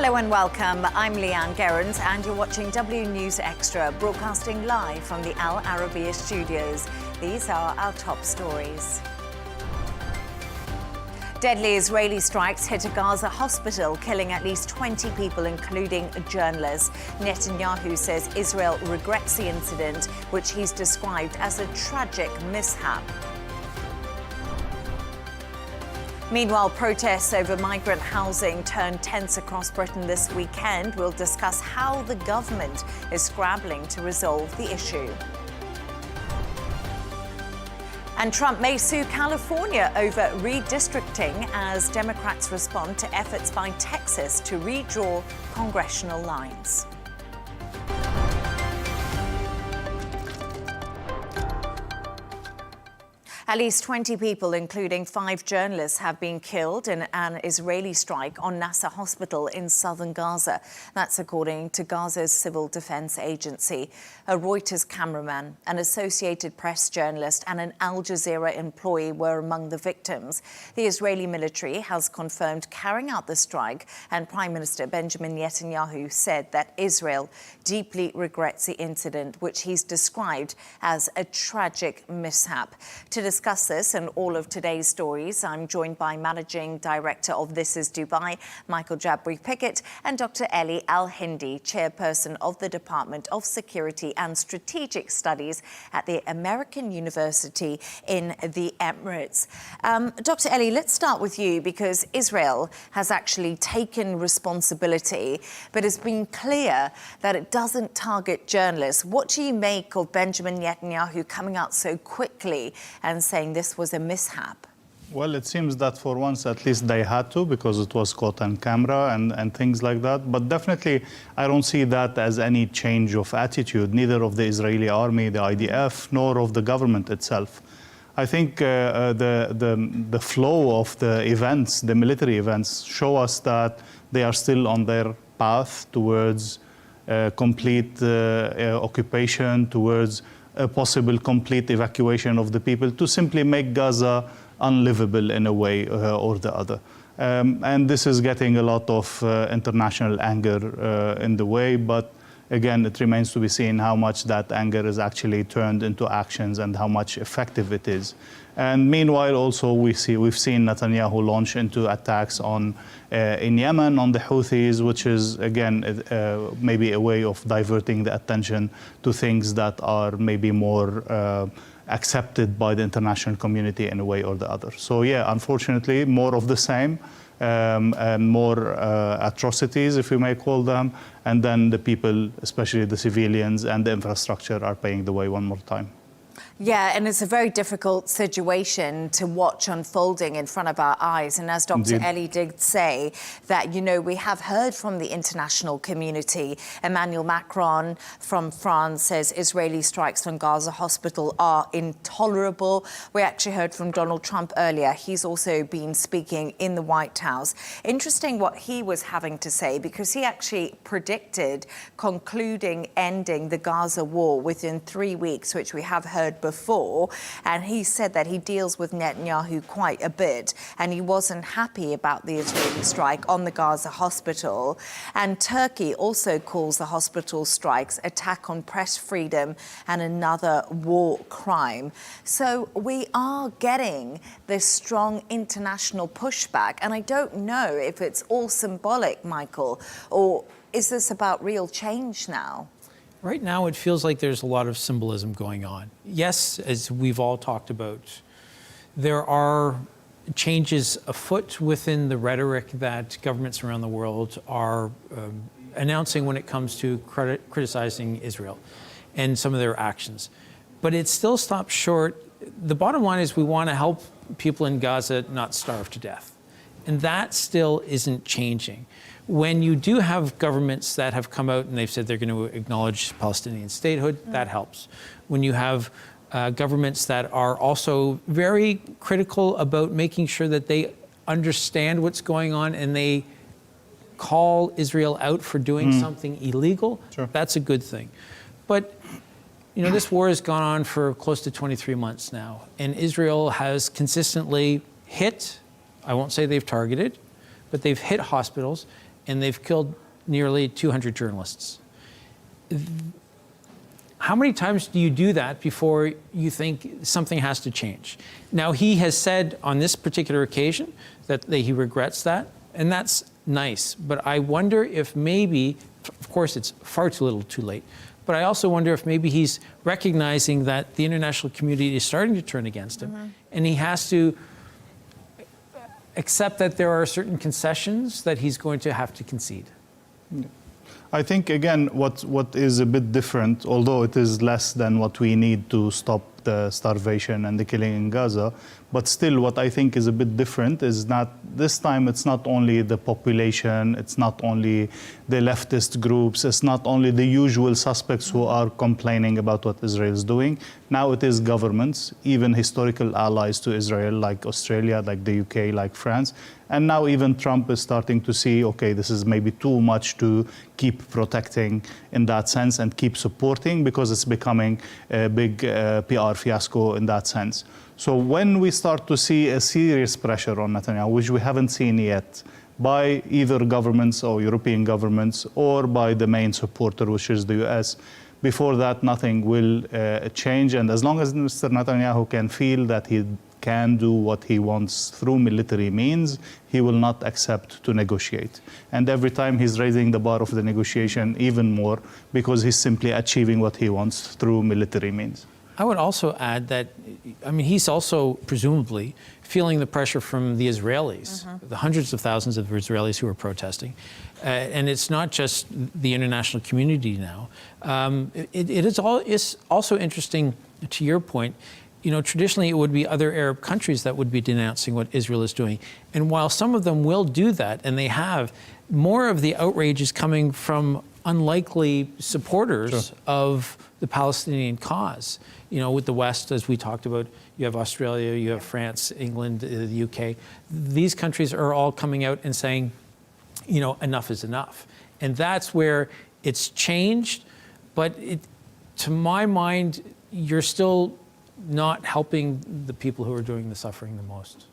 Hello and welcome. I'm Leigh-Ann Gerrans and you're watching W News Extra, broadcasting live from the Al Arabiya studios. These are our top stories. Deadly Israeli strikes hit a Gaza hospital, killing at least 20 people, including journalists. Netanyahu says Israel regrets the incident, which he's described as a tragic mishap. Meanwhile, protests over migrant housing turned tense across Britain this weekend. We'll discuss how the government is scrambling to resolve the issue. And Trump may sue California over redistricting as Democrats respond to efforts by Texas to redraw congressional lines. At least 20 people, including 5 journalists, have been killed in an Israeli strike on Nasser Hospital in southern Gaza. That's according to Gaza's Civil Defense Agency. A Reuters cameraman, an Associated Press journalist and an Al Jazeera employee were among the victims. The Israeli military has confirmed carrying out the strike, and Prime Minister Benjamin Netanyahu said that Israel deeply regrets the incident, which he's described as a tragic mishap. To discuss this and all of today's stories, I'm joined by Managing Director of This Is Dubai, Michael Jabri-Pickett, and Dr. Eli Al Hindy, Chairperson of the Department of Security and Strategic Studies at the American University in the Emirates. Dr. Eli, let's start with you, because Israel has actually taken responsibility, but it's been clear that it doesn't target journalists. What do you make of Benjamin Netanyahu coming out so quickly and saying this was a mishap? Well, it seems that for once at least they had to, because it was caught on camera and things like that. But definitely I don't see that as any change of attitude, neither of the Israeli army, the IDF, nor of the government itself. I think the flow of the events, the military events, show us that they are still on their path towards complete occupation, towards a possible complete evacuation of the people, to simply make Gaza unlivable in a way or the other. And this is getting a lot of international anger in the way, but again, it remains to be seen how much that anger is actually turned into actions and how much effective it is. And meanwhile, also we've seen Netanyahu launch into attacks on in Yemen on the Houthis, which is again maybe a way of diverting the attention to things that are maybe more accepted by the international community in a way or the other. So yeah, unfortunately, more of the same. And more atrocities, if we may call them, and then the people, especially the civilians and the infrastructure, are paying the way one more time. Yeah, and it's a very difficult situation to watch unfolding in front of our eyes. And as Dr. Indeed. Eli did say, that, you know, we have heard from the international community. Emmanuel Macron from France says Israeli strikes on Gaza hospital are intolerable. We actually heard from Donald Trump earlier. He's also been speaking in the White House. Interesting what he was having to say, because he actually predicted ending the Gaza war within 3 weeks, which we have heard before, and he said that he deals with Netanyahu quite a bit, and he wasn't happy about the Israeli strike on the Gaza hospital. And Turkey also calls the hospital strikes attack on press freedom and another war crime. So we are getting this strong international pushback, and I don't know if it's all symbolic, Michael, or is this about real change now? Right now, it feels like there's a lot of symbolism going on. Yes, as we've all talked about, there are changes afoot within the rhetoric that governments around the world are announcing when it comes to criticizing Israel and some of their actions. But it still stops short. The bottom line is we want to help people in Gaza not starve to death. And that still isn't changing. When you do have governments that have come out and they've said they're going to acknowledge Palestinian statehood, that helps. When you have governments that are also very critical about making sure that they understand what's going on and they call Israel out for doing something illegal, Sure. That's a good thing. But you know, this war has gone on for close to 23 months now, and Israel has consistently hit, I won't say they've targeted, but they've hit hospitals, and they've killed nearly 200 journalists. How many times do you do that before you think something has to change? Now, he has said on this particular occasion that he regrets that, and that's nice. But I wonder if maybe, of course, it's far too little too late, but I also wonder if maybe he's recognizing that the international community is starting to turn against him, and he has to accept that there are certain concessions that he's going to have to concede. I think, again, what is a bit different, although it is less than what we need to stop the starvation and the killing in Gaza, but still what I think is a bit different is that this time it's not only the population, it's not only the leftist groups, it's not only the usual suspects who are complaining about what Israel is doing. Now it is governments, even historical allies to Israel like Australia, like the UK, like France. And now even Trump is starting to see, okay, this is maybe too much to keep protecting in that sense and keep supporting, because it's becoming a big PR fiasco in that sense. So when we start to see a serious pressure on Netanyahu, which we haven't seen yet, by either governments or European governments or by the main supporter, which is the US, before that nothing will change. And as long as Mr. Netanyahu can feel that he can do what he wants through military means, he will not accept to negotiate. And every time he's raising the bar of the negotiation even more, because he's simply achieving what he wants through military means. I would also add that, I mean, he's also presumably feeling the pressure from the Israelis, the hundreds of thousands of Israelis who are protesting. And it's not just the international community now. It is also interesting, to your point, you know, traditionally it would be other Arab countries that would be denouncing what Israel is doing. And while some of them will do that, and they have, more of the outrage is coming from unlikely supporters of the Palestinian cause. You know, with the West, as we talked about, you have Australia, you have France, England, the UK. These countries are all coming out and saying, you know, enough is enough. And that's where it's changed. But to my mind, you're still not helping the people who are doing the suffering the most.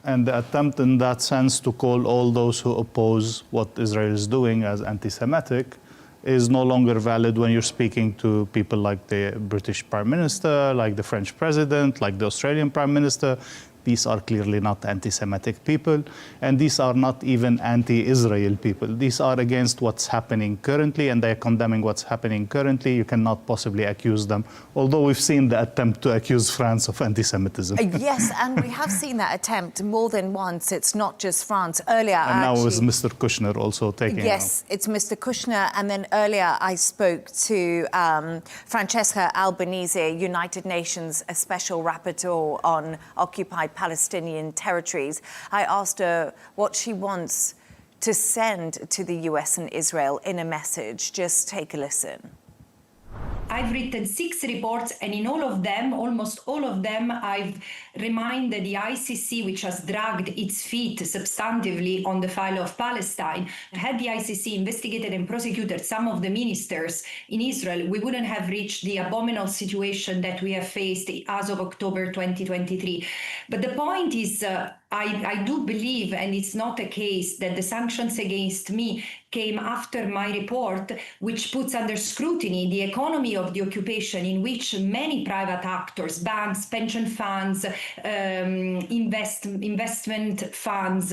And the attempt in that sense to call all those who oppose what Israel is doing as anti-Semitic is no longer valid when you're speaking to people like the British Prime Minister, like the French President, like the Australian Prime Minister. These are clearly not anti-Semitic people, and these are not even anti-Israel people. These are against what's happening currently, and they're condemning what's happening currently. You cannot possibly accuse them, although we've seen the attempt to accuse France of anti-Semitism. Yes, and we have seen that attempt more than once. It's not just France. Earlier, and now it was Mr. Kushner also taking it. Yes, it's Mr. Kushner, and then earlier I spoke to Francesca Albanese, United Nations Special Rapporteur on occupied Palestinian territories. I asked her what she wants to send to the US and Israel in a message. Just take a listen. I've written 6 reports, and in all of them, almost all of them, I've reminded the ICC, which has dragged its feet substantively on the file of Palestine. Had the ICC investigated and prosecuted some of the ministers in Israel, we wouldn't have reached the abominable situation that we have faced as of October 2023. But the point is, I do believe, and it's not a case, that the sanctions against me came after my report, which puts under scrutiny the economy of the occupation, in which many private actors, banks, pension funds, investment funds,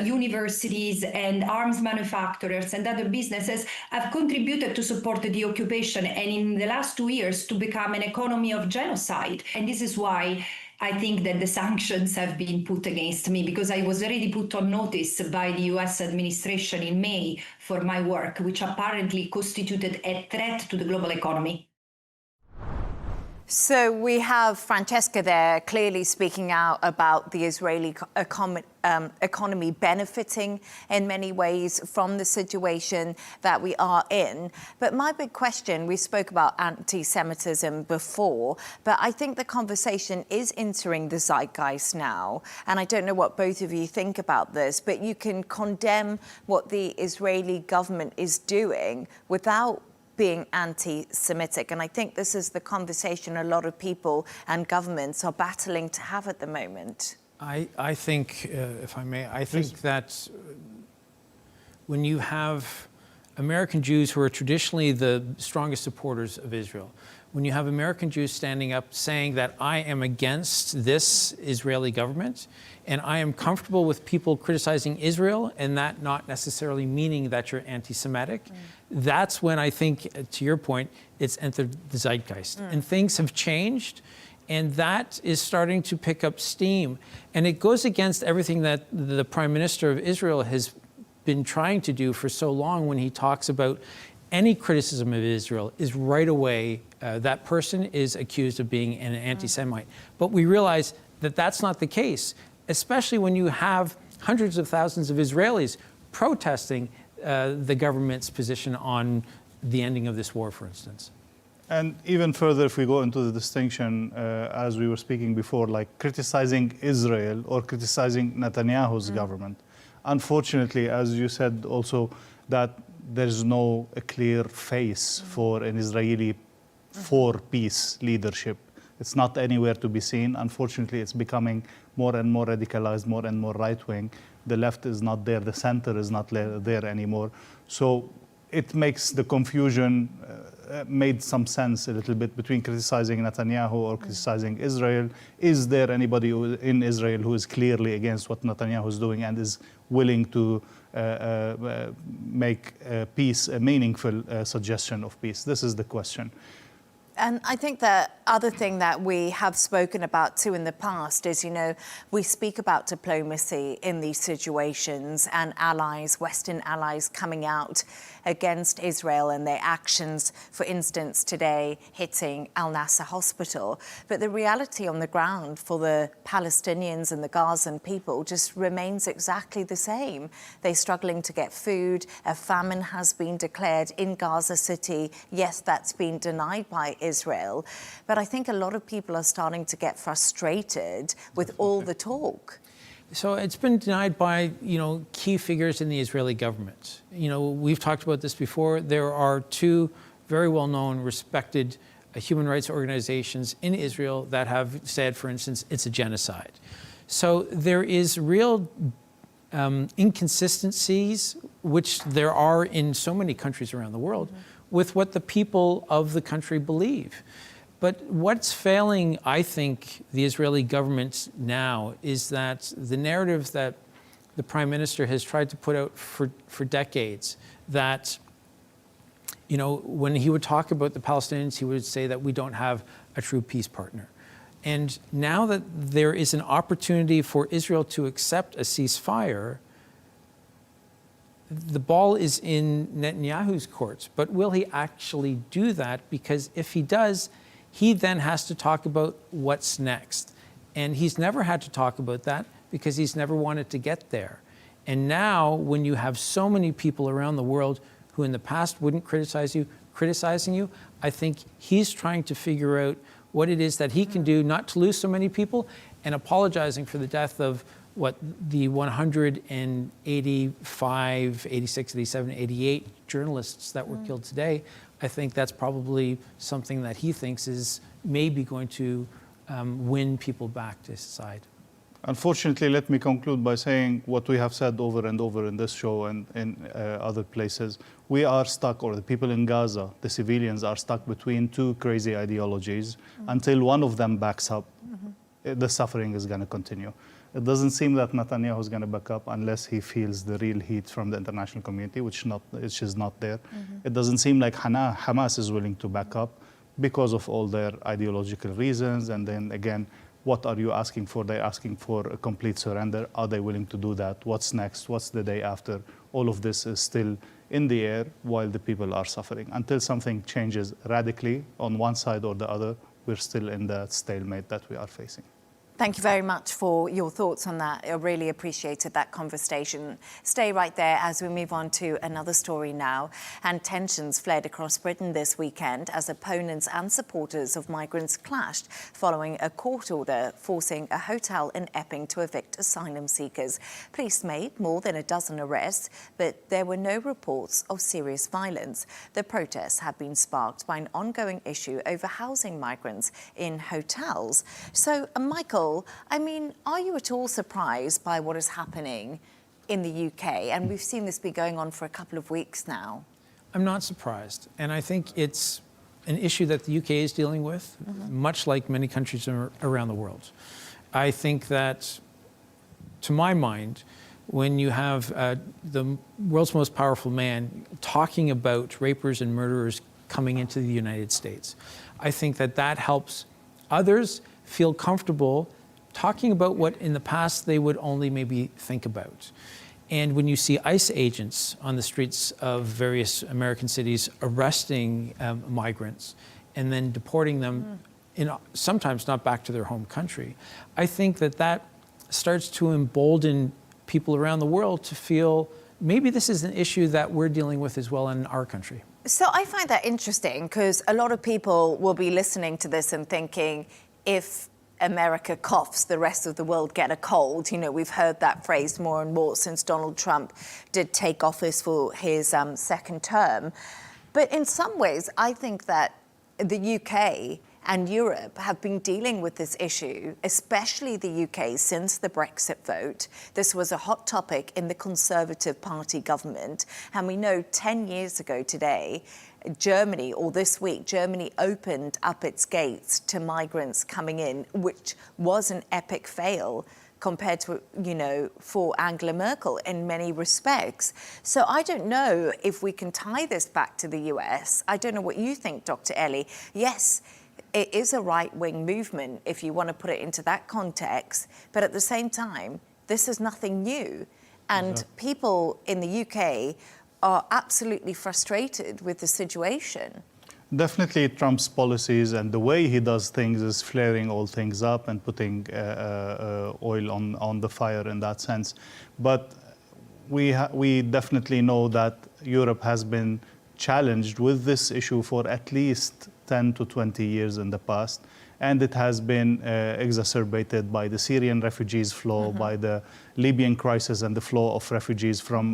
universities and arms manufacturers and other businesses have contributed to support the occupation, and in the last 2 years to become an economy of genocide. And this is why I think that the sanctions have been put against me, because I was already put on notice by the US administration in May for my work, which apparently constituted a threat to the global economy. So we have Francesca there clearly speaking out about the Israeli economy benefiting in many ways from the situation that we are in. But my big question, we spoke about anti-Semitism before, but I think the conversation is entering the zeitgeist now. And I don't know what both of you think about this, but you can condemn what the Israeli government is doing without being anti-Semitic. And I think this is the conversation a lot of people and governments are battling to have at the moment. I think, if I may, I think that when you have American Jews who are traditionally the strongest supporters of Israel, when you have American Jews standing up saying that I am against this Israeli government and I am comfortable with people criticizing Israel and that not necessarily meaning that you're anti-Semitic, that's when I think, to your point, it's entered the zeitgeist. And things have changed, and that is starting to pick up steam. And it goes against everything that the Prime Minister of Israel has been trying to do for so long when he talks about any criticism of Israel is right away, that person is accused of being an anti-Semite. But we realize that that's not the case, especially when you have hundreds of thousands of Israelis protesting the government's position on the ending of this war, for instance. And even further, if we go into the distinction, as we were speaking before, like criticizing Israel or criticizing Netanyahu's government. Unfortunately, as you said also, that there's no clear face for an Israeli for peace leadership. It's not anywhere to be seen. Unfortunately, it's becoming more and more radicalized, more and more right-wing. The left is not there, the center is not there anymore. So it makes the confusion made some sense a little bit between criticizing Netanyahu or criticizing Israel. Is there anybody in Israel who is clearly against what Netanyahu is doing and is willing to make peace a meaningful suggestion of peace? This is the question. And I think the other thing that we have spoken about too in the past is, we speak about diplomacy in these situations and allies, Western allies coming out against Israel and their actions, for instance, today hitting Al-Nasser hospital. But the reality on the ground for the Palestinians and the Gazan people just remains exactly the same. They're struggling to get food. A famine has been declared in Gaza City. Yes, that's been denied by Israel. But I think a lot of people are starting to get frustrated with all the talk. So it's been denied by, key figures in the Israeli government. We've talked about this before. There are two very well-known, respected human rights organizations in Israel that have said, for instance, it's a genocide. So there is real inconsistencies, which there are in so many countries around the world, with what the people of the country believe. But what's failing, I think, the Israeli government now is that the narrative that the Prime Minister has tried to put out for decades, that, when he would talk about the Palestinians, he would say that we don't have a true peace partner. And now that there is an opportunity for Israel to accept a ceasefire, the ball is in Netanyahu's courts. But will he actually do that? Because if he does, he then has to talk about what's next. And he's never had to talk about that because he's never wanted to get there. And now, when you have so many people around the world who in the past wouldn't criticize you, criticizing you, I think he's trying to figure out what it is that he can do not to lose so many people, and apologizing for the death of the 185, 86, 87, 88 journalists that were killed today. I think that's probably something that he thinks is maybe going to win people back to his side. Unfortunately, let me conclude by saying what we have said over and over in this show and in other places. We are stuck, or the people in Gaza, the civilians, are stuck between two crazy ideologies. Until one of them backs up, the suffering is going to continue. It doesn't seem that Netanyahu is going to back up unless he feels the real heat from the international community, which is not there. It doesn't seem like Hamas is willing to back up because of all their ideological reasons. And then again, what are you asking for? They're asking for a complete surrender. Are they willing to do that? What's next? What's the day after? All of this is still in the air while the people are suffering. Until something changes radically on one side or the other, we're still in that stalemate that we are facing. Thank you very much for your thoughts on that. I really appreciated that conversation. Stay right there as we move on to another story now. And tensions flared across Britain this weekend as opponents and supporters of migrants clashed following a court order forcing a hotel in Epping to evict asylum seekers. Police made more than a dozen arrests, but there were no reports of serious violence. The protests have been sparked by an ongoing issue over housing migrants in hotels. So, Michael, I mean, are you at all surprised by what is happening in the UK, and we've seen this be going on for a couple of weeks now. I'm not surprised, and I think it's an issue that the UK is dealing with, much like many countries around the world. I think that, to my mind, when you have the world's most powerful man talking about rapers and murderers coming into the United States, I think that that helps others feel comfortable talking about what in the past they would only maybe think about. And when you see ICE agents on the streets of various American cities arresting migrants and then deporting them, sometimes not back to their home country, I think that that starts to embolden people around the world to feel maybe this is an issue that we're dealing with as well in our country. So I find that interesting because a lot of people will be listening to this and thinking, if America coughs, the rest of the world get a cold. You know, we've heard that phrase more and more since Donald Trump did take office for his second term. But in some ways, I think that the UK and Europe have been dealing with this issue, especially the UK, since the Brexit vote. This was a hot topic in the Conservative Party government. And we know 10 years ago today, Germany, or this week, Germany opened up its gates to migrants coming in, which was an epic fail compared to, you know, for Angela Merkel in many respects. So I don't know if we can tie this back to the US. I don't know what you think, Dr. Eli. Yes, it is a right-wing movement, if you want to put it into that context, but at the same time, this is nothing new. And people in the UK are absolutely frustrated with the situation. Definitely Trump's policies and the way he does things is flaring all things up and putting oil on the fire in that sense. But we definitely know that Europe has been challenged with this issue for at least 10 to 20 years in the past. And it has been exacerbated by the Syrian refugees flow, by the Libyan crisis and the flow of refugees from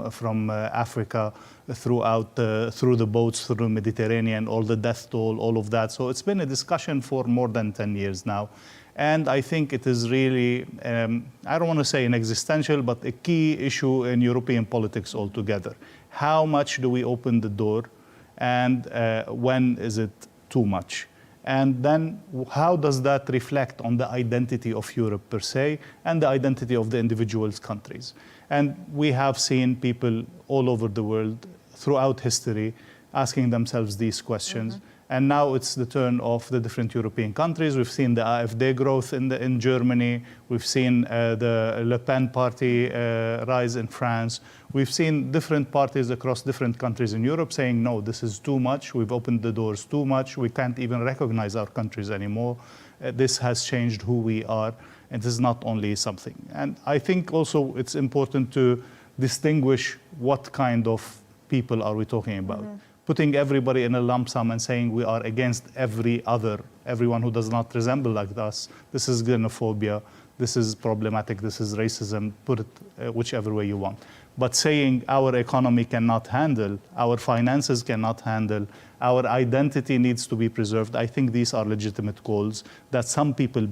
Africa through the boats, through the Mediterranean, all the death toll, all of that. So it's been a discussion for more than 10 years now. And I think it is really, I don't want to say an existential, but a key issue in European politics altogether. How much do we open the door, and when is it too much? And then how does that reflect on the identity of Europe per se and the identity of the individual countries? And we have seen people all over the world throughout history asking themselves these questions. And now it's the turn of the different European countries. We've seen the AfD growth in Germany. We've seen the Le Pen party rise in France. We've seen different parties across different countries in Europe saying, no, this is too much. We've opened the doors too much. We can't even recognize our countries anymore. This has changed who we are. And this is not only something. And I think also it's important to distinguish what kind of people are we talking about. Putting everybody in a lump sum and saying we are against everyone who does not resemble like us, this is xenophobia, this is problematic, this is racism, put it whichever way you want. But saying our economy cannot handle, our finances cannot handle, our identity needs to be preserved, I think these are legitimate goals that some people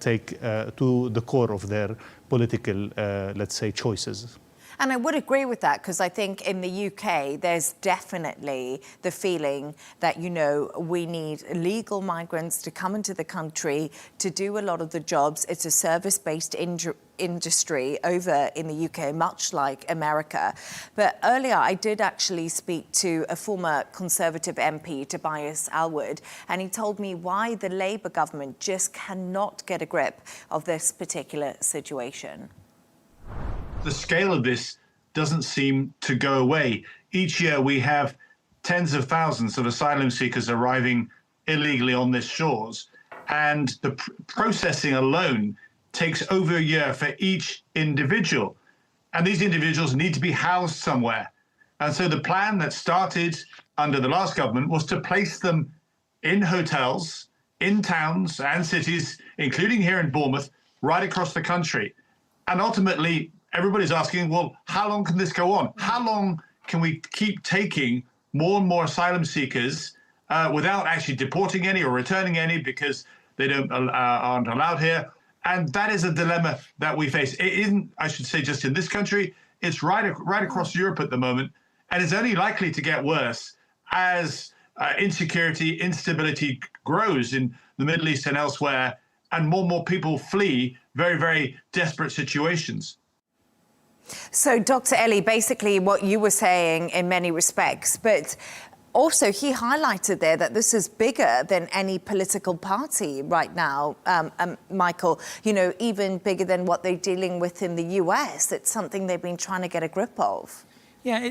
take to the core of their political, let's say, choices. And I would agree with that, because I think in the UK, there's definitely the feeling that, you know, we need legal migrants to come into the country to do a lot of the jobs. It's a service-based industry over in the UK, much like America. But earlier, I did actually speak to a former Conservative MP, Tobias Alwood, and he told me why the Labour government just cannot get a grip of this particular situation. The scale of this doesn't seem to go away. Each year we have tens of thousands of asylum seekers arriving illegally on these shores, and the processing alone takes over a year for each individual. And these individuals need to be housed somewhere. And so the plan that started under the last government was to place them in hotels, in towns and cities, including here in Bournemouth, right across the country. And ultimately, everybody's asking, well, how long can this go on? How long can we keep taking more and more asylum seekers without actually deporting any or returning any because they aren't allowed here? And that is a dilemma that we face. It isn't, I should say, just in this country. It's right across Europe at the moment, and it's only likely to get worse as insecurity, instability grows in the Middle East and elsewhere, and more people flee very, very desperate situations. So, Dr. Eli, basically what you were saying in many respects, but also he highlighted there that this is bigger than any political party right now, Michael, you know, even bigger than what they're dealing with in the US. It's something they've been trying to get a grip of. Yeah,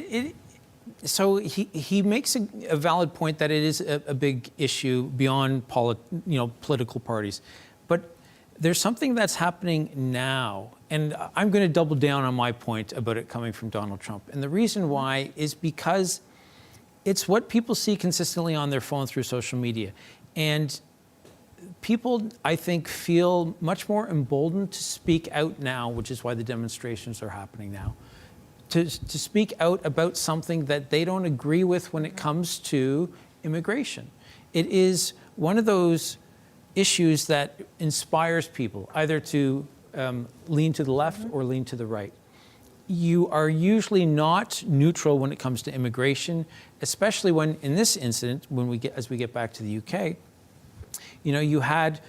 so he makes a valid point that it is a big issue beyond political parties. But there's something that's happening now, and I'm going to double down on my point about it coming from Donald Trump. And the reason why is because it's what people see consistently on their phone through social media. And people, I think, feel much more emboldened to speak out now, which is why the demonstrations are happening now, to speak out about something that they don't agree with when it comes to immigration. It is one of those issues that inspires people either to lean to the left or lean to the right. You are usually not neutral when it comes to immigration, especially when, in this incident, as we get back to the UK, you know, you had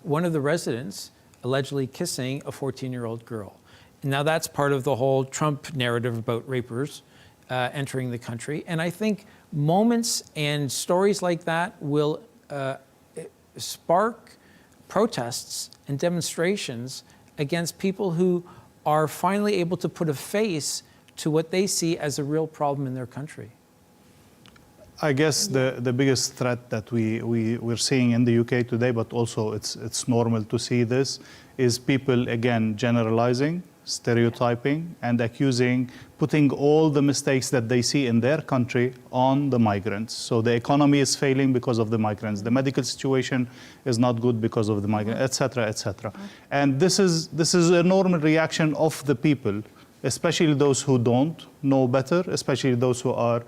one of the residents allegedly kissing a 14-year-old girl. Now that's part of the whole Trump narrative about rapers entering the country. And I think moments and stories like that will spark protests and demonstrations against people who are finally able to put a face to what they see as a real problem in their country. I guess the biggest threat that we're seeing in the UK today, but also it's normal to see this, is people, again, generalizing, stereotyping, and putting all the mistakes that they see in their country on the migrants. So the economy is failing because of the migrants. The medical situation is not good because of the migrants, et cetera, et cetera. And this is a normal reaction of the people, especially those who don't know better, especially those who are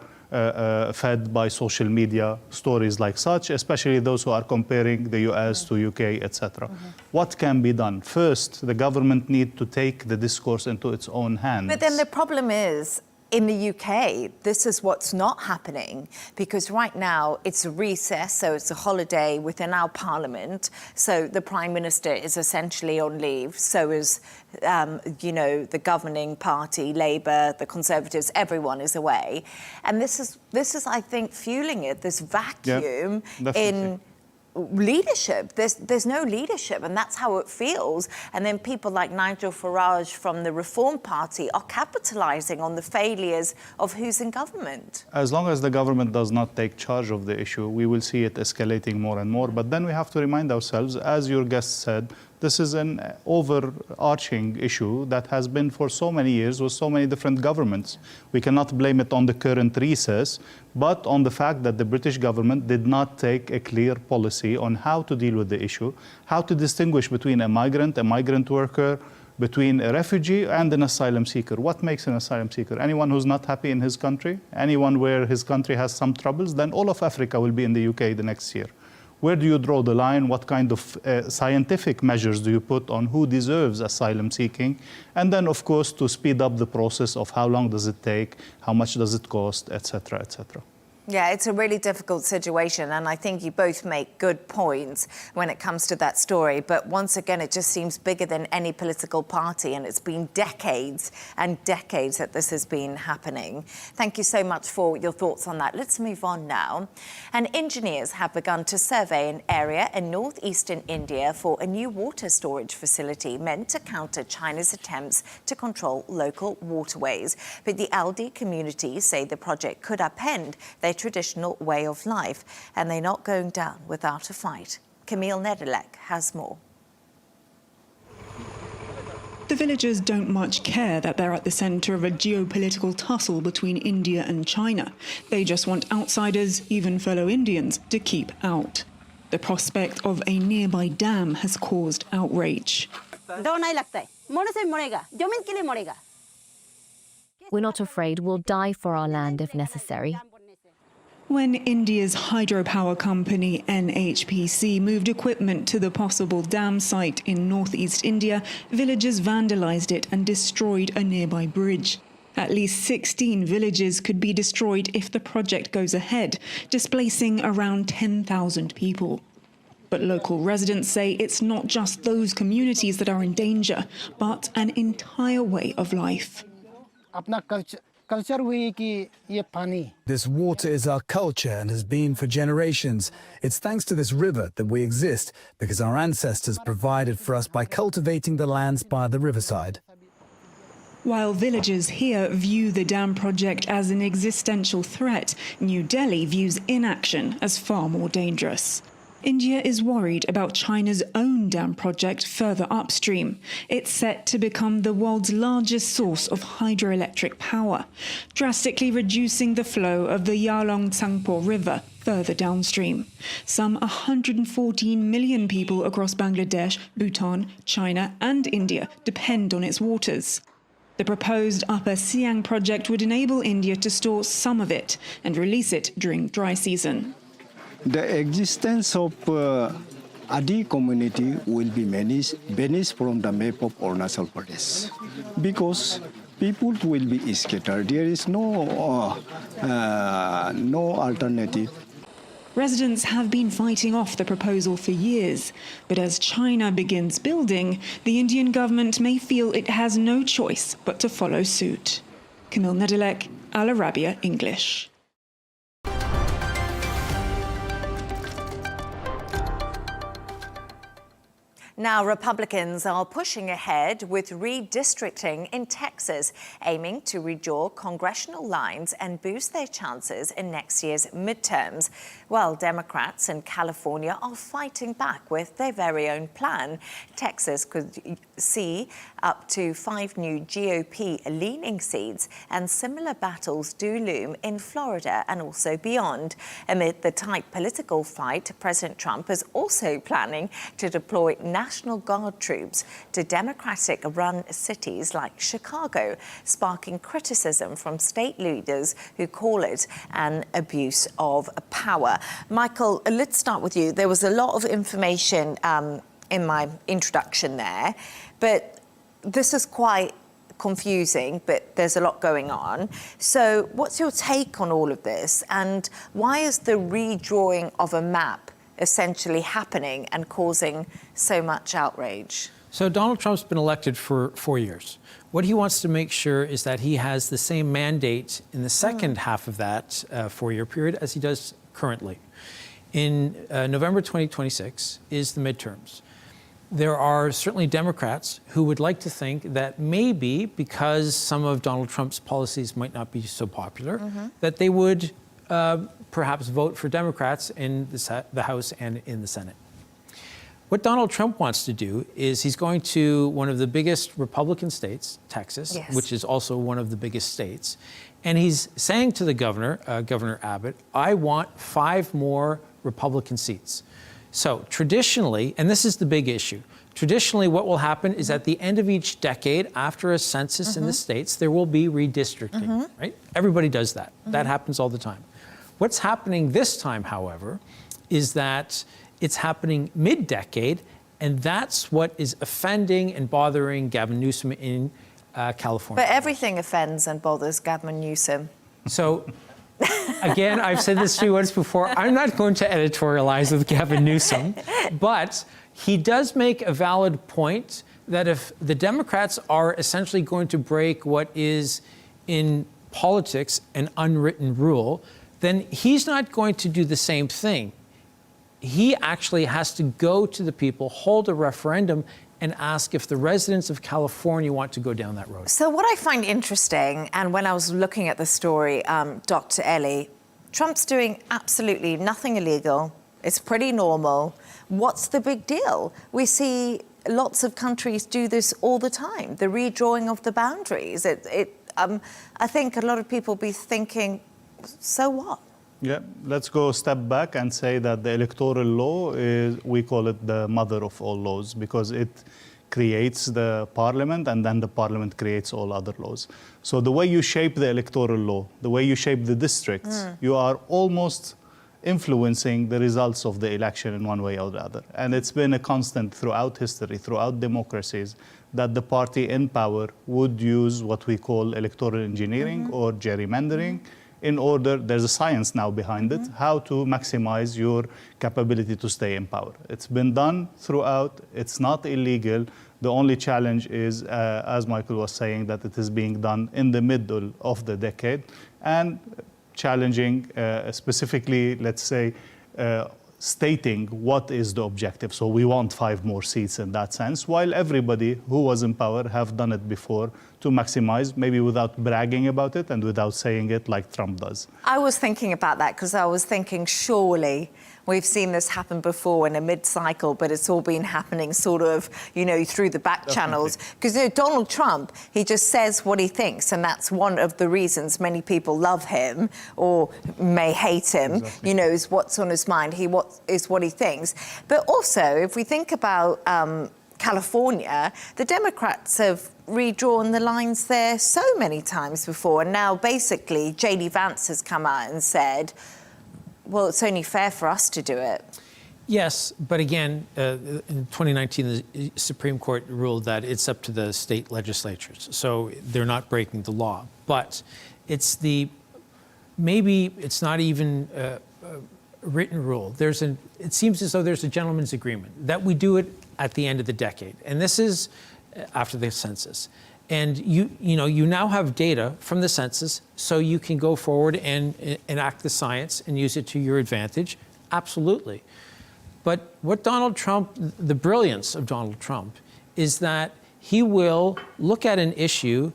fed by social media stories like such, especially those who are comparing the US to UK, etc. What can be done? First, the government needs to take the discourse into its own hands. But then the problem is, in the UK, this is what's not happening, because right now it's a recess, so it's a holiday within our parliament. So the Prime Minister is essentially on leave. So is, you know, the governing party, Labour, the Conservatives, everyone is away. And this is, I think, fueling it, this vacuum in leadership. There's no leadership, and that's how it feels. And then people like Nigel Farage from the Reform Party are capitalising on the failures of who's in government. As long as the government does not take charge of the issue, we will see it escalating more and more. But then we have to remind ourselves, as your guest said, this is an overarching issue that has been for so many years with so many different governments. We cannot blame it on the current recess, but on the fact that the British government did not take a clear policy on how to deal with the issue, how to distinguish between a migrant worker, between a refugee and an asylum seeker. What makes an asylum seeker? Anyone who's not happy in his country? Anyone where his country has some troubles? Then all of Africa will be in the UK the next year. Where do you draw the line? What kind of scientific measures do you put on who deserves asylum seeking? And then, of course, to speed up the process of how long does it take, how much does it cost, et cetera, et cetera. Yeah, it's a really difficult situation, and I think you both make good points when it comes to that story. But once again, it just seems bigger than any political party, and it's been decades and decades that this has been happening. Thank you so much for your thoughts on that. Let's move on now. And engineers have begun to survey an area in northeastern India for a new water storage facility meant to counter China's attempts to control local waterways. But the Aldi community say the project could upend their traditional way of life, and they're not going down without a fight. Camille Nedelec has more. The villagers don't much care that they're at the centre of a geopolitical tussle between India and China. They just want outsiders, even fellow Indians, to keep out. The prospect of a nearby dam has caused outrage. We're not afraid. We'll die for our land if necessary. When India's hydropower company NHPC moved equipment to the possible dam site in northeast India, villagers vandalized it and destroyed a nearby bridge. At least 16 villages could be destroyed if the project goes ahead, displacing around 10,000 people. But local residents say it's not just those communities that are in danger, but an entire way of life. This water is our culture and has been for generations. It's thanks to this river that we exist, because our ancestors provided for us by cultivating the lands by the riverside. While villagers here view the dam project as an existential threat, New Delhi views inaction as far more dangerous. India is worried about China's own dam project further upstream. It's set to become the world's largest source of hydroelectric power, drastically reducing the flow of the Yarlung-Tsangpo River further downstream. Some 114 million people across Bangladesh, Bhutan, China and India depend on its waters. The proposed Upper Siang project would enable India to store some of it and release it during dry season. The existence of Adi community will be banished from the map of Arunachal Pradesh because people will be scattered. There is no alternative. Residents have been fighting off the proposal for years, but as China begins building, the Indian government may feel it has no choice but to follow suit. Camille Nedilek, Al Arabiya, English. Now, Republicans are pushing ahead with redistricting in Texas, aiming to redraw congressional lines and boost their chances in next year's midterms. While Democrats in California are fighting back with their very own plan. Texas could see up to 5 new GOP-leaning seats, and similar battles do loom in Florida and also beyond. Amid the tight political fight, President Trump is also planning to deploy National Guard troops to Democratic-run cities like Chicago, sparking criticism from state leaders who call it an abuse of power. Michael, let's start with you. There was a lot of information in my introduction there, but this is quite confusing, but there's a lot going on. So what's your take on all of this, and why is the redrawing of a map essentially happening and causing so much outrage? So Donald Trump's been elected for 4 years. What he wants to make sure is that he has the same mandate in the second half of that 4-year period as he does currently. In November 2026 is the midterms. There are certainly Democrats who would like to think that maybe because some of Donald Trump's policies might not be so popular, that they would perhaps vote for Democrats in the House and in the Senate. What Donald Trump wants to do is he's going to one of the biggest Republican states, Texas, which is also one of the biggest states, and he's saying to the governor, Governor Abbott, I want 5 more Republican seats. So traditionally, and this is the big issue, traditionally what will happen is at the end of each decade, after a census in the states, there will be redistricting, right? Everybody does that. That happens all the time. What's happening this time, however, is that it's happening mid-decade, and that's what is offending and bothering Gavin Newsom in California. But everything offends and bothers Gavin Newsom. So, again, I've said this to you once before, I'm not going to editorialize with Gavin Newsom, but he does make a valid point that if the Democrats are essentially going to break what is in politics an unwritten rule, then he's not going to do the same thing. He actually has to go to the people, hold a referendum, and ask if the residents of California want to go down that road. So what I find interesting, and when I was looking at the story, Dr. Eli, Trump's doing absolutely nothing illegal. It's pretty normal. What's the big deal? We see lots of countries do this all the time, the redrawing of the boundaries. I think a lot of people be thinking, so what? Yeah, let's go a step back and say that the electoral law is, we call it the mother of all laws, because it creates the parliament, and then the parliament creates all other laws. So the way you shape the electoral law, the way you shape the districts, you are almost influencing the results of the election in one way or the other. And it's been a constant throughout history, throughout democracies, that the party in power would use what we call electoral engineering or gerrymandering in order, there's a science now behind it, how to maximize your capability to stay in power. It's been done throughout, it's not illegal. The only challenge is, as Michael was saying, that it is being done in the middle of the decade and challenging specifically, let's say, stating what is the objective. So we want 5 more seats in that sense, while everybody who was in power have done it before to maximize, maybe without bragging about it and without saying it like Trump does. I was thinking about that because I was thinking, surely we've seen this happen before in a mid-cycle, but it's all been happening sort of, you know, through the back channels. Because Donald Trump, he just says what he thinks, and that's one of the reasons many people love him or may hate him, you know, is what's on his mind, is what he thinks. But also, if we think about California, the Democrats have redrawn the lines there so many times before, and now basically J.D. Vance has come out and said, well, it's only fair for us to do it. Yes, but again, in 2019, the Supreme Court ruled that it's up to the state legislatures, so they're not breaking the law. But it's maybe it's not even a written rule. It seems as though there's a gentleman's agreement that we do it at the end of the decade, and this is after the census. And you now have data from the census, so you can go forward and enact the science and use it to your advantage. Absolutely. But what Donald Trump, the brilliance of Donald Trump, is that he will look at an issue,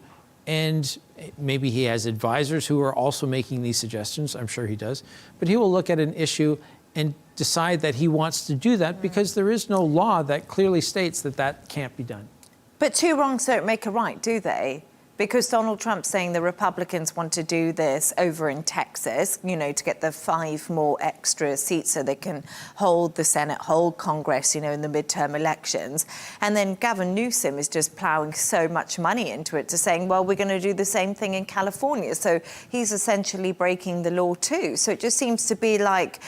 and maybe he has advisors who are also making these suggestions, I'm sure he does, but he will look at an issue and decide that he wants to do that because there is no law that clearly states that that can't be done. But 2 wrongs don't make a right, do they? Because Donald Trump's saying the Republicans want to do this over in Texas, you know, to get the 5 more extra seats so they can hold the Senate, hold Congress, you know, in the midterm elections. And then Gavin Newsom is just ploughing so much money into it to saying, well, we're going to do the same thing in California. So he's essentially breaking the law too. So it just seems to be like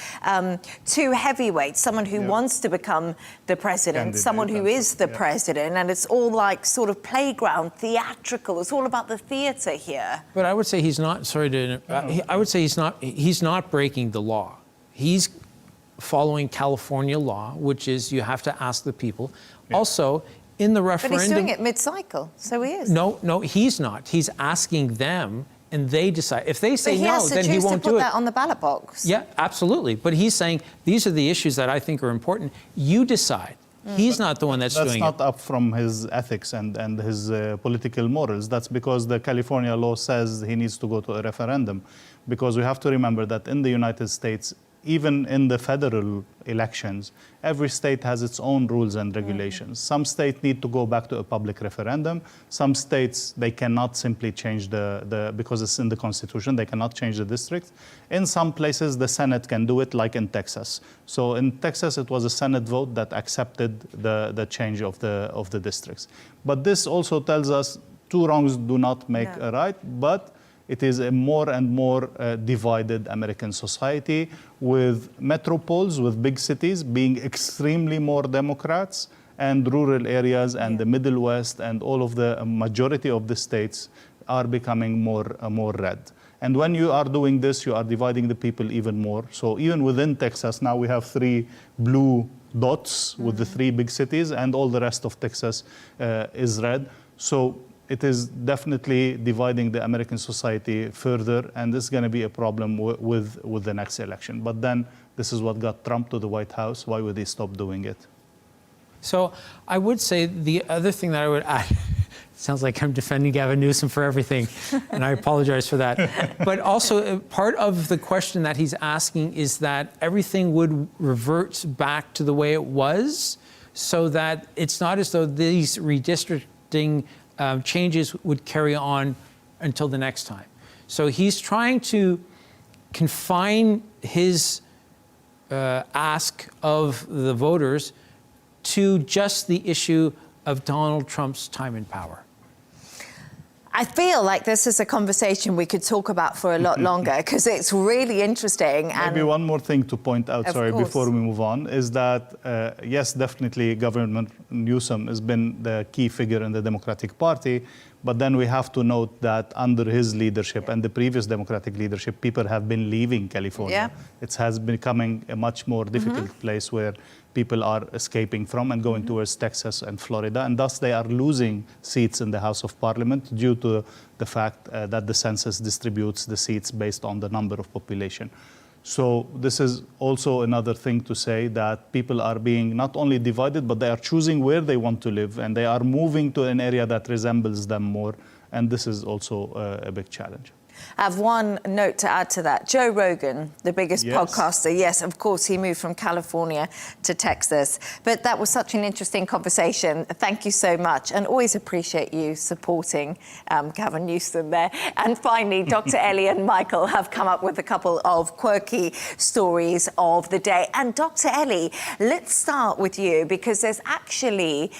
2 heavyweights, someone who wants to become the president, someone who is the president, and it's all like sort of playground, theatrical. It's all about the theatre here. But I would say he's not, sorry to, I would say he's not breaking the law. He's following California law, which is you have to ask the people. Also, in the referendum... But he's doing it mid-cycle, so he is. No, he's not. He's asking them, and they decide. If they say no, then he won't do it. But he has to choose to put that on the ballot box. Yeah, absolutely. But he's saying, these are the issues that I think are important. You decide. He's not the one that's doing it. That's not up from his ethics and his political morals. That's because the California law says he needs to go to a referendum. Because we have to remember that in the United States, even in the federal elections, every state has its own rules and regulations. Some states need to go back to a public referendum. Some states, they cannot simply change because it's in the Constitution, they cannot change the districts. In some places, the Senate can do it, like in Texas. So in Texas, it was a Senate vote that accepted the change of the districts. But this also tells us 2 wrongs do not make a right, but it is a more and more divided American society with metropoles, with big cities being extremely more Democrats, and rural areas and the Middle West and all of the majority of the states are becoming more red. And when you are doing this, you are dividing the people even more. So even within Texas, now we have 3 blue dots with the 3 big cities, and all the rest of Texas is red. So it is definitely dividing the American society further, and this is going to be a problem with the next election. But then this is what got Trump to the White House. Why would he stop doing it? So I would say the other thing that I would add, sounds like I'm defending Gavin Newsom for everything, and I apologize for that. But also part of the question that he's asking is that everything would revert back to the way it was, so that it's not as though these redistricting changes would carry on until the next time. So he's trying to confine his ask of the voters to just the issue of Donald Trump's time in power? I feel like this is a conversation we could talk about for a lot longer because it's really interesting. Maybe one more thing to point out, before we move on, is that, yes, definitely Governor Newsom has been the key figure in the Democratic Party, but then we have to note that under his leadership and the previous Democratic leadership, people have been leaving California. It has been becoming a much more difficult place where people are escaping from and going towards Texas and Florida, and thus they are losing seats in the House of Parliament due to the fact that the census distributes the seats based on the number of population. So this is also another thing to say, that people are being not only divided, but they are choosing where they want to live, and they are moving to an area that resembles them more, and this is also a big challenge. I have one note to add to that. Joe Rogan, the biggest podcaster, yes, of course, he moved from California to Texas. But that was such an interesting conversation. Thank you so much. And always appreciate you supporting Gavin Newsom there. And finally, Dr. Ellie and Michael have come up with a couple of quirky stories of the day. And Dr. Ellie, let's start with you, because there's actually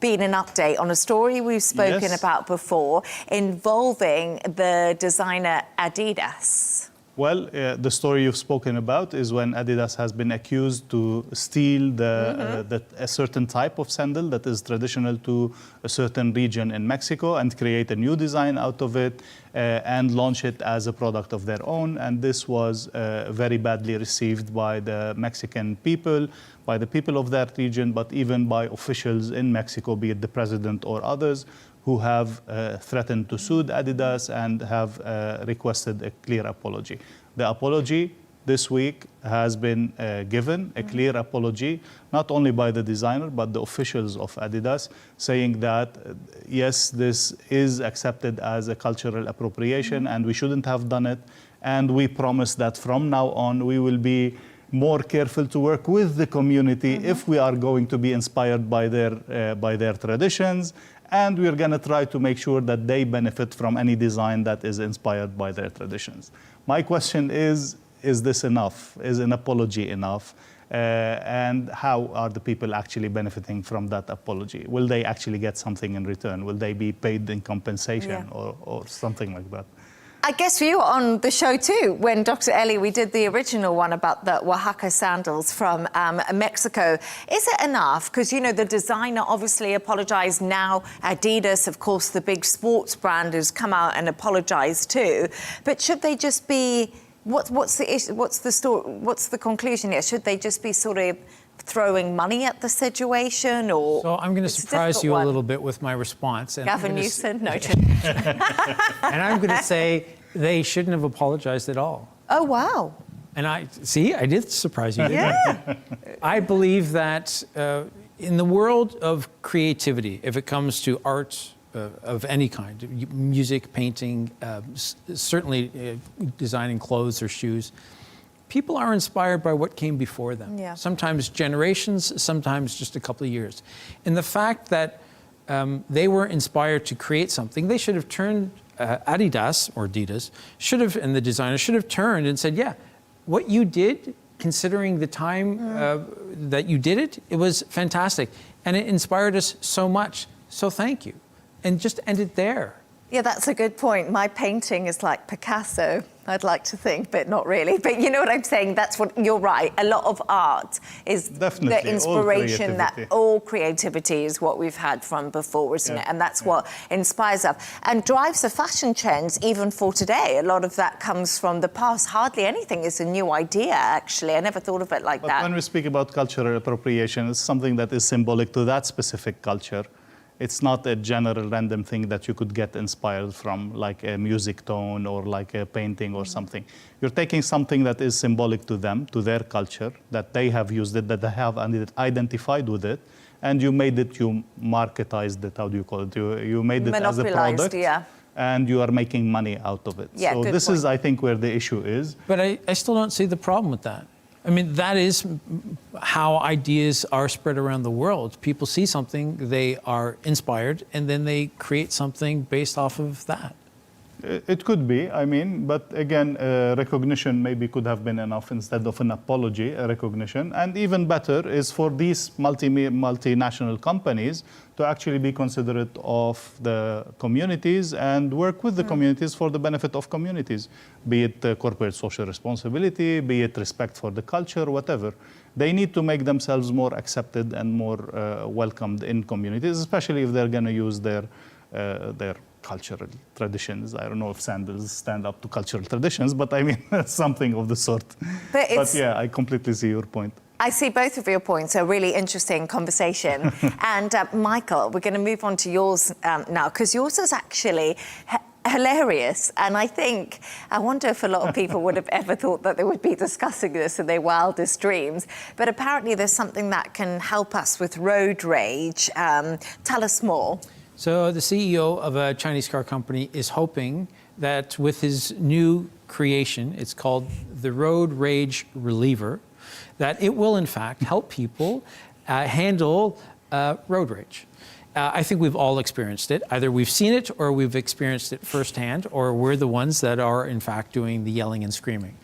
been an update on a story we've spoken about before involving the designer Adidas. Well, the story you've spoken about is when Adidas has been accused to steal a certain type of sandal that is traditional to a certain region in Mexico and create a new design out of it and launch it as a product of their own. And this was very badly received by the Mexican people, by the people of that region, but even by officials in Mexico, be it the president or others, who have threatened to sue Adidas and have requested a clear apology. The apology this week has been given, a clear apology, not only by the designer, but the officials of Adidas, saying that, yes, this is accepted as a cultural appropriation and we shouldn't have done it. And we promise that from now on, we will be more careful to work with the community if we are going to be inspired by their traditions. And we're going to try to make sure that they benefit from any design that is inspired by their traditions. My question is this enough? Is an apology enough? And how are the people actually benefiting from that apology? Will they actually get something in return? Will they be paid in compensation or something like that? I guess you were on the show too when Dr. Ellie, we did the original one about the Oaxaca sandals from Mexico. Is it enough? Because, you know, the designer obviously apologized. Now Adidas, of course, the big sports brand, has come out and apologized too. But should they just be, what's the issue? What's the story? What's the conclusion here? Should they just be sort of throwing money at the situation, or? So I'm going to surprise you a little bit with my response. And Gavin Newsom, no. And I'm going to say they shouldn't have apologized at all. Oh, wow. And I did surprise you. Yeah. I believe that in the world of creativity, if it comes to art of any kind, music, painting, certainly designing clothes or shoes, people are inspired by what came before them. Yeah. Sometimes generations, sometimes just a couple of years. And the fact that they were inspired to create something, they should have turned, Adidas, and the designer should have turned and said, yeah, what you did, considering the time that you did it, it was fantastic. And it inspired us so much, so thank you. And just end it there. Yeah, that's a good point. My painting is like Picasso, I'd like to think, but not really. But you know what I'm saying? That's what, you're right. A lot of art is definitely the inspiration, all creativity is what we've had from before, isn't it? And that's what inspires us and drives the fashion trends even for today. A lot of that comes from the past. Hardly anything is a new idea, actually. I never thought of it like that. When we speak about cultural appropriation, it's something that is symbolic to that specific culture. It's not a general random thing that you could get inspired from, like a music tone or like a painting or something. You're taking something that is symbolic to them, to their culture, that they have used it, that they have identified with it, and you made it, you marketized it, how do you call it? You made it as a product, and you are making money out of it. Yeah, so this is, I think, where the issue is. But I still don't see the problem with that. I mean, that is how ideas are spread around the world. People see something, they are inspired, and then they create something based off of that. It could be, I mean, but again, recognition maybe could have been enough instead of an apology, a recognition. And even better is for these multinational companies to actually be considerate of the communities and work with the communities for the benefit of communities, be it corporate social responsibility, be it respect for the culture, whatever. They need to make themselves more accepted and more welcomed in communities, especially if they're going to use their cultural traditions. I don't know if sandals stand up to cultural traditions, but I mean, something of the sort. But yeah, I completely see your point. I see both of your points. A really interesting conversation. And Michael, we're going to move on to yours now, because yours is actually hilarious. And I wonder if a lot of people would have ever thought that they would be discussing this in their wildest dreams. But apparently there's something that can help us with road rage. Tell us more. So the CEO of a Chinese car company is hoping that with his new creation, it's called the Road Rage Reliever, that it will in fact help people handle road rage. I think we've all experienced it. Either we've seen it or we've experienced it firsthand, or we're the ones that are in fact doing the yelling and screaming.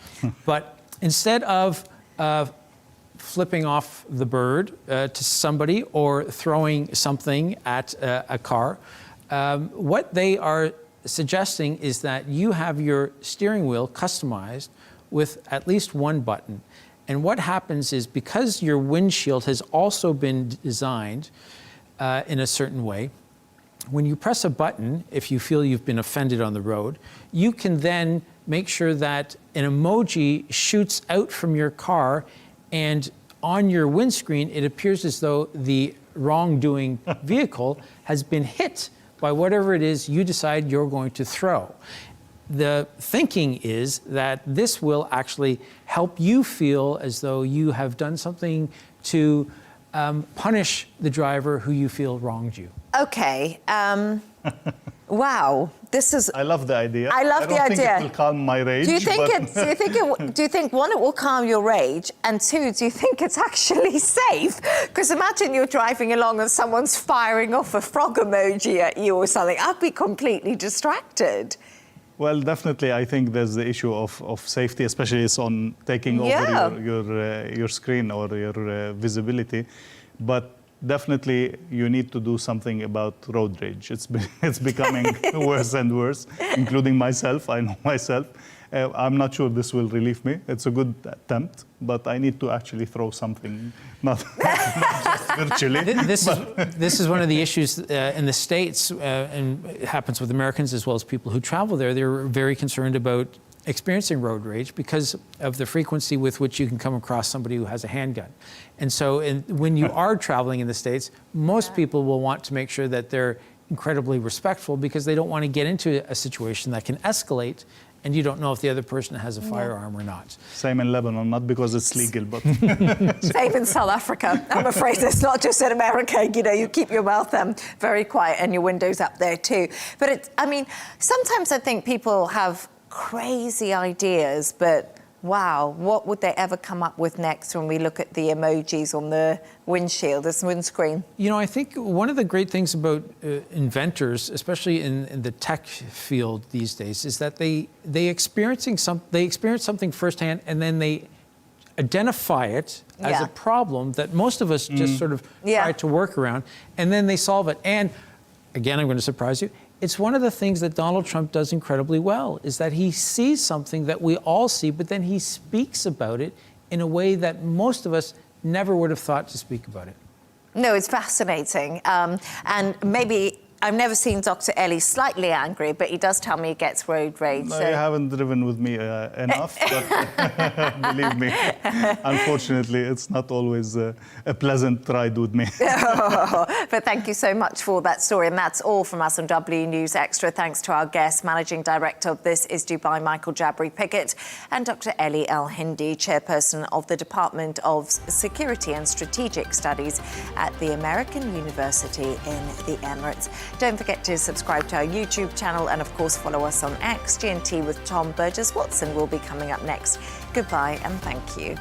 But instead of flipping off the bird to somebody or throwing something at a car, what they are suggesting is that you have your steering wheel customized with at least one button. And what happens is, because your windshield has also been designed in a certain way, when you press a button, if you feel you've been offended on the road, you can then make sure that an emoji shoots out from your car, and on your windscreen, it appears as though the wrongdoing vehicle has been hit by whatever it is you decide you're going to throw. The thinking is that this will actually help you feel as though you have done something to punish the driver who you feel wronged you. Okay. Wow. I love the idea. I don't think it will calm my rage. Do you think one, it will calm your rage, and two, do you think it's actually safe? Because imagine you're driving along and someone's firing off a frog emoji at you or something. I'd be completely distracted. Well, definitely, I think there's the issue of safety, especially it's on taking over your screen or your visibility. But definitely, you need to do something about road rage. It's becoming worse and worse, including myself. I know myself. I'm not sure this will relieve me. It's a good attempt, but I need to actually throw something, not just virtually. This is one of the issues in the States, and it happens with Americans as well as people who travel there. They're very concerned about experiencing road rage because of the frequency with which you can come across somebody who has a handgun. And so when you are traveling in the States, most people will want to make sure that they're incredibly respectful, because they don't want to get into a situation that can escalate and you don't know if the other person has a firearm or not. Same in Lebanon, not because it's legal, but... Same in South Africa. I'm afraid it's not just in America. You know, you keep your mouth very quiet and your windows up there too. But sometimes I think people have crazy ideas, but wow, what would they ever come up with next when we look at the emojis on the windshield, this windscreen? You know, I think one of the great things about inventors, especially in the tech field these days, is that they experience something firsthand, and then they identify it as a problem that most of us just sort of try to work around, and then they solve it. And again, I'm going to surprise you. It's one of the things that Donald Trump does incredibly well, is that he sees something that we all see, but then he speaks about it in a way that most of us never would have thought to speak about it. No, it's fascinating. And maybe I've never seen Dr. Eli slightly angry, but he does tell me he gets road rage. No, you haven't driven with me enough, but believe me, unfortunately, it's not always a pleasant ride with me. But thank you so much for that story. And that's all from us on W News Extra. Thanks to our guest, Managing Director of This Is Dubai, Michael Jabri-Pickett, and Dr. Eli Al Hindy, Chairperson of the Department of Security and Strategic Studies at the American University in the Emirates. Don't forget to subscribe to our YouTube channel and, of course, follow us on X. GNT with Tom Burgess-Watson will be coming up next. Goodbye and thank you.